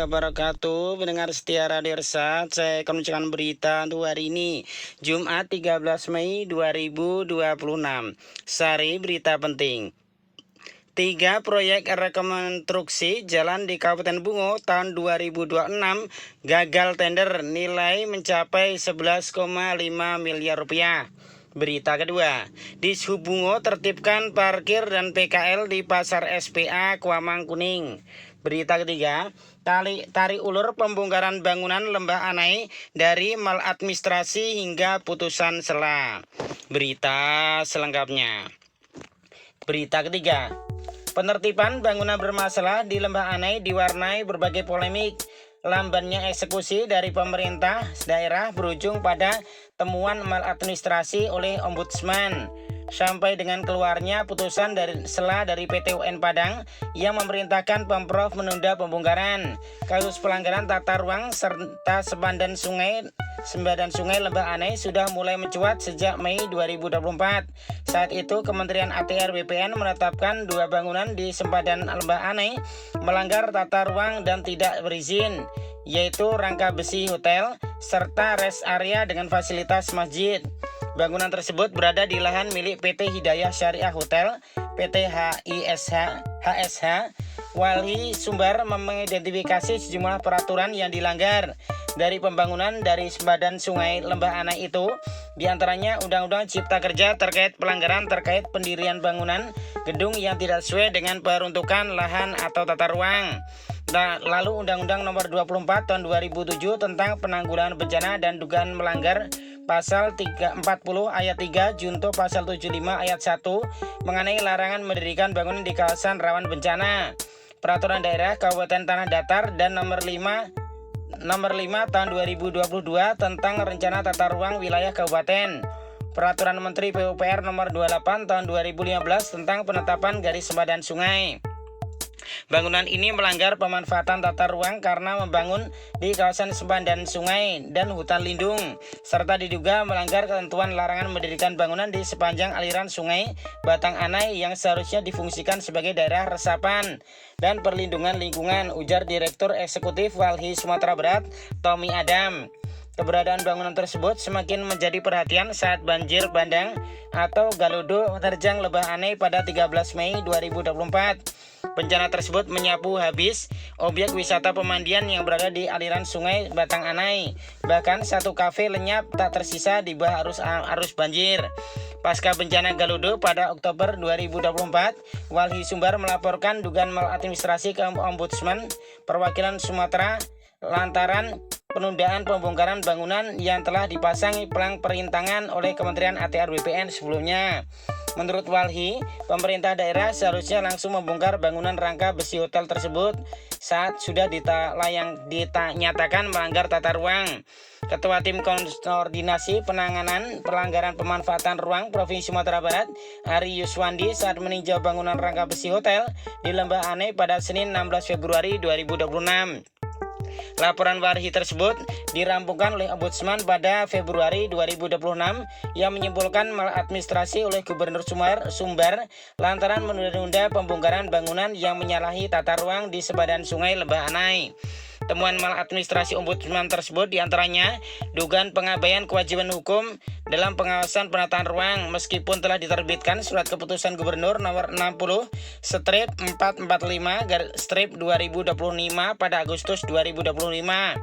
wabarakatuh. Pendengar setia Radio Resat, saya akan membacakan berita untuk hari ini, Jumat 13 Mei 2026. Sari berita penting. 3 proyek rekonstruksi jalan di Kabupaten Bungo tahun 2026 gagal tender, nilai mencapai 11,5 miliar rupiah. Berita kedua, Dishub Bungo tertibkan parkir dan PKL di Pasar SPA Kuamang Kuning. Berita ketiga, tarik ulur pembongkaran bangunan Lembah Anai dari maladministrasi hingga putusan sela. Berita selengkapnya. Berita ketiga, penertiban bangunan bermasalah di Lembah Anai diwarnai berbagai polemik. Lambannya eksekusi dari pemerintah daerah berujung pada temuan maladministrasi oleh Ombudsman, sampai dengan keluarnya putusan dari sela dari PT UN Padang yang memerintahkan Pemprov menunda pembongkaran. Kasus pelanggaran tata ruang serta sempadan sungai Lembah Anai sudah mulai mencuat sejak Mei 2024. Saat itu Kementerian ATR BPN menetapkan 2 bangunan di sempadan Lembah Anai melanggar tata ruang dan tidak berizin, yaitu rangka besi hotel serta rest area dengan fasilitas masjid. Bangunan tersebut berada di lahan milik PT Hidayah Syariah Hotel, PT HSH. Wali Sumbar mengidentifikasi sejumlah peraturan yang dilanggar dari pembangunan dari sempadan sungai Lembah Anai itu, diantaranya Undang-Undang Cipta Kerja terkait pelanggaran terkait pendirian bangunan gedung yang tidak sesuai dengan peruntukan lahan atau tata ruang. Lalu Undang-Undang Nomor 24 Tahun 2007 tentang penanggulangan bencana dan dugaan melanggar Pasal 340 ayat 3 junto Pasal 75 ayat 1 mengenai larangan mendirikan bangunan di kawasan rawan bencana. Peraturan Daerah Kabupaten Tanah Datar dan Nomor 5 Tahun 2022 tentang Rencana Tata Ruang Wilayah Kabupaten. Peraturan Menteri PUPR Nomor 28 Tahun 2015 tentang penetapan garis sempadan sungai. Bangunan ini melanggar pemanfaatan tata ruang karena membangun di kawasan sempadan sungai dan hutan lindung, serta diduga melanggar ketentuan larangan mendirikan bangunan di sepanjang aliran sungai Batang Anai yang seharusnya difungsikan sebagai daerah resapan dan perlindungan lingkungan, ujar Direktur Eksekutif Walhi Sumatera Barat, Tommy Adam. Keberadaan bangunan tersebut semakin menjadi perhatian saat banjir bandang atau galodo menerjang Lembah Anai pada 13 Mei 2024. Bencana tersebut menyapu habis objek wisata pemandian yang berada di aliran sungai Batang Anai. Bahkan satu kafe lenyap tak tersisa di bawah arus banjir. Pasca bencana galodo pada Oktober 2024, Walhi Sumbar melaporkan dugaan maladministrasi ke Ombudsman Perwakilan Sumatera lantaran penundaan pembongkaran bangunan yang telah dipasangi pelang perintangan oleh Kementerian ATR BPN sebelumnya. Menurut Walhi, pemerintah daerah seharusnya langsung membongkar bangunan rangka besi hotel tersebut saat sudah dinyatakan melanggar tata ruang. Ketua Tim Koordinasi Penanganan Pelanggaran Pemanfaatan Ruang Provinsi Sumatera Barat, Ari Yuswandi, saat meninjau bangunan rangka besi hotel di Lembah Anai pada Senin 16 Februari 2026. Laporan Walhi tersebut dirampungkan oleh Ombudsman pada Februari 2026 yang menyimpulkan maladministrasi oleh Gubernur Sumbar lantaran menunda-nunda pembongkaran bangunan yang menyalahi tata ruang di sempadan sungai Lembah Anai. Temuan maladministrasi Ombudsman tersebut diantaranya dugaan pengabaian kewajiban hukum dalam pengawasan penataan ruang meskipun telah diterbitkan surat keputusan Gubernur nomor 60/445/2025 pada Agustus 2025.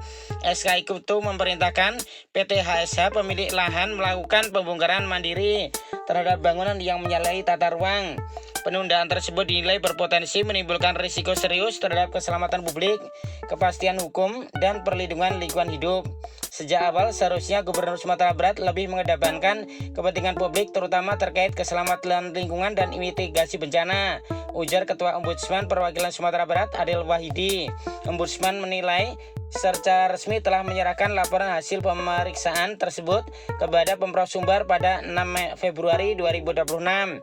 SK itu memerintahkan PT HSH pemilik lahan melakukan pembongkaran mandiri terhadap bangunan yang menyalahi tata ruang. Penundaan tersebut dinilai berpotensi menimbulkan risiko serius terhadap keselamatan publik, kepastian hukum, dan perlindungan lingkungan hidup. Sejak awal seharusnya Gubernur Sumatera Barat lebih mengedepankan kepentingan publik terutama terkait keselamatan lingkungan dan mitigasi bencana, ujar Ketua Ombudsman Perwakilan Sumatera Barat Adil Wahidi. Ombudsman menilai secara resmi telah menyerahkan laporan hasil pemeriksaan tersebut kepada Pemprov Sumbar pada 6 Februari 2026.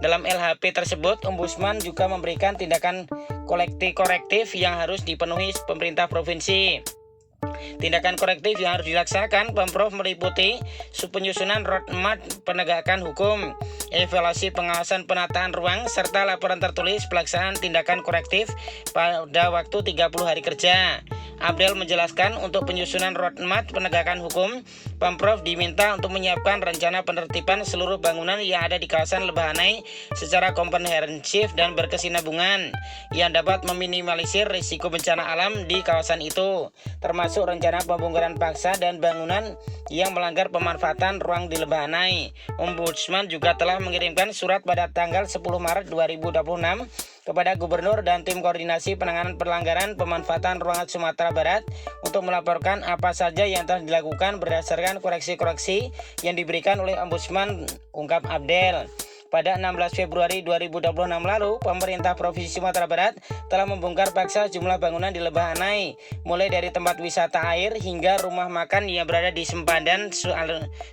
Dalam LHP tersebut, Ombudsman juga memberikan tindakan korektif yang harus dipenuhi pemerintah provinsi. Tindakan korektif yang harus dilaksanakan Pemprov meliputi penyusunan roadmap penegakan hukum, evaluasi pengawasan penataan ruang, serta laporan tertulis pelaksanaan tindakan korektif pada waktu 30 hari kerja. Abdel menjelaskan untuk penyusunan roadmap penegakan hukum, Pemprov diminta untuk menyiapkan rencana penertiban seluruh bangunan yang ada di kawasan Lebahanai secara komprehensif dan berkesinambungan yang dapat meminimalisir risiko bencana alam di kawasan itu, termasuk rencana pembongkaran paksa dan bangunan yang melanggar pemanfaatan ruang di Lebahanai. Ombudsman juga telah mengirimkan surat pada tanggal 10 Maret 2026 kepada Gubernur dan tim koordinasi penanganan pelanggaran pemanfaatan ruang Sumatera Barat untuk melaporkan apa saja yang telah dilakukan berdasarkan koreksi-koreksi yang diberikan oleh Ombudsman, ungkap Abdel. Pada 16 Februari 2026 lalu, pemerintah Provinsi Sumatera Barat telah membongkar paksa jumlah bangunan di Lebahanai, mulai dari tempat wisata air hingga rumah makan yang berada di sempadan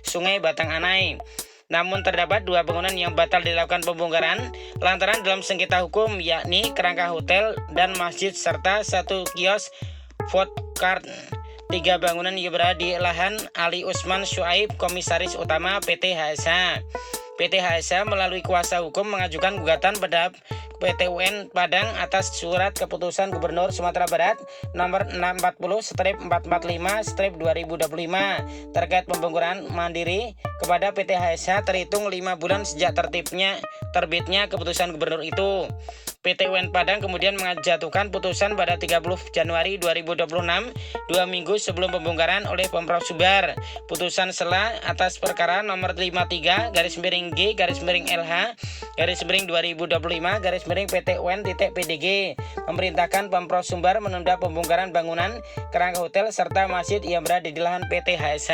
Sungai Batang Anai. Namun terdapat 2 bangunan yang batal dilakukan pembongkaran lantaran dalam sengketa hukum, yakni kerangka hotel dan masjid serta 1 kios food cart. 3 bangunan yang berada di lahan Ali Usman Syuaib, Komisaris Utama PT HSH. PT HSH melalui kuasa hukum mengajukan gugatan pada PT UN Padang atas surat keputusan Gubernur Sumatera Barat nomor 640/445/2025 terkait pembongkaran mandiri kepada PT HSH terhitung 5 bulan sejak terbitnya keputusan Gubernur itu. PT UN Padang kemudian menjatuhkan putusan pada 30 Januari 2026, 2 minggu sebelum pembongkaran oleh Pemprov Sumbar. Putusan sela atas perkara nomor 53-GLH-2025-PT UN.PDG memerintahkan Pemprov Sumbar menunda pembongkaran bangunan kerangka hotel serta masjid yang berada di lahan PT HSH.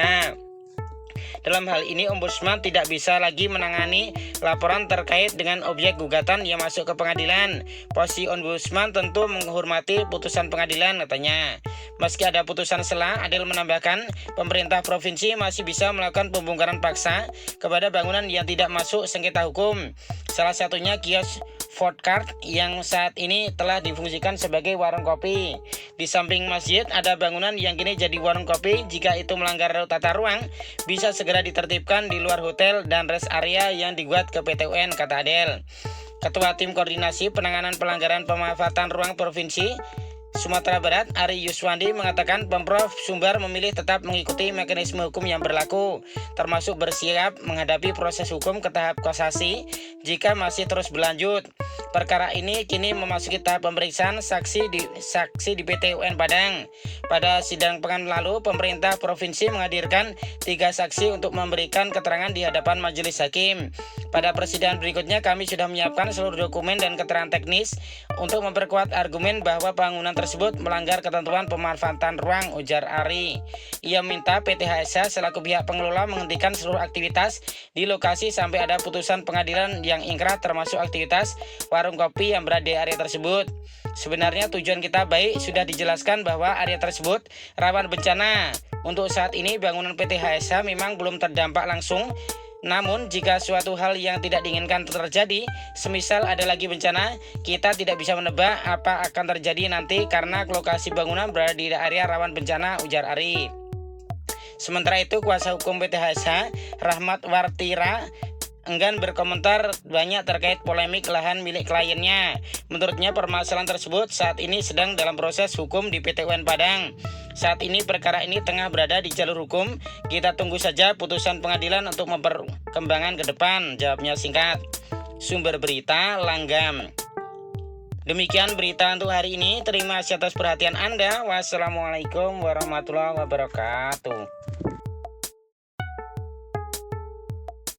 Dalam hal ini, Ombudsman tidak bisa lagi menangani laporan terkait dengan objek gugatan yang masuk ke pengadilan. Posisi Ombudsman tentu menghormati putusan pengadilan, katanya. Meski ada putusan sela, Adil menambahkan, pemerintah provinsi masih bisa melakukan pembongkaran paksa kepada bangunan yang tidak masuk sengketa hukum. Salah satunya kios food cart yang saat ini telah difungsikan sebagai warung kopi. Di samping masjid ada bangunan yang kini jadi warung kopi. Jika itu melanggar tata ruang, bisa segera ditertibkan di luar hotel dan rest area yang dibuat ke PT UN, kata Adel. Ketua Tim Koordinasi Penanganan Pelanggaran Pemanfaatan Ruang Provinsi Sumatera Barat, Ari Yuswandi, mengatakan Pemprov Sumbar memilih tetap mengikuti mekanisme hukum yang berlaku, termasuk bersiap menghadapi proses hukum ke tahap kasasi jika masih terus berlanjut. Perkara ini kini memasuki tahap pemeriksaan saksi di PT UN Padang. Pada sidang pekan lalu, pemerintah provinsi menghadirkan 3 saksi untuk memberikan keterangan di hadapan majelis hakim. Pada persidangan berikutnya, kami sudah menyiapkan seluruh dokumen dan keterangan teknis untuk memperkuat argumen bahwa bangunan tersebut melanggar ketentuan pemanfaatan ruang, ujar Ari. Ia minta PT HSH selaku pihak pengelola menghentikan seluruh aktivitas di lokasi sampai ada putusan pengadilan yang ingkrah, termasuk aktivitas warung kopi yang berada di area tersebut. Sebenarnya tujuan kita baik, sudah dijelaskan bahwa area tersebut rawan bencana. Untuk saat ini bangunan PT HSH memang belum terdampak langsung. Namun jika suatu hal yang tidak diinginkan terjadi, semisal ada lagi bencana, kita tidak bisa menebak apa akan terjadi nanti karena lokasi bangunan berada di area rawan bencana, ujar Ari. Sementara itu, kuasa hukum PT HSH, Rahmat Wartira, enggan berkomentar banyak terkait polemik lahan milik kliennya. Menurutnya permasalahan tersebut saat ini sedang dalam proses hukum di PT UN Padang. Saat ini perkara ini tengah berada di jalur hukum. Kita tunggu saja putusan pengadilan untuk memperkembangan ke depan, jawabnya singkat. Sumber berita Langgam. Demikian berita untuk hari ini. Terima kasih atas perhatian Anda. Wassalamualaikum warahmatullahi wabarakatuh.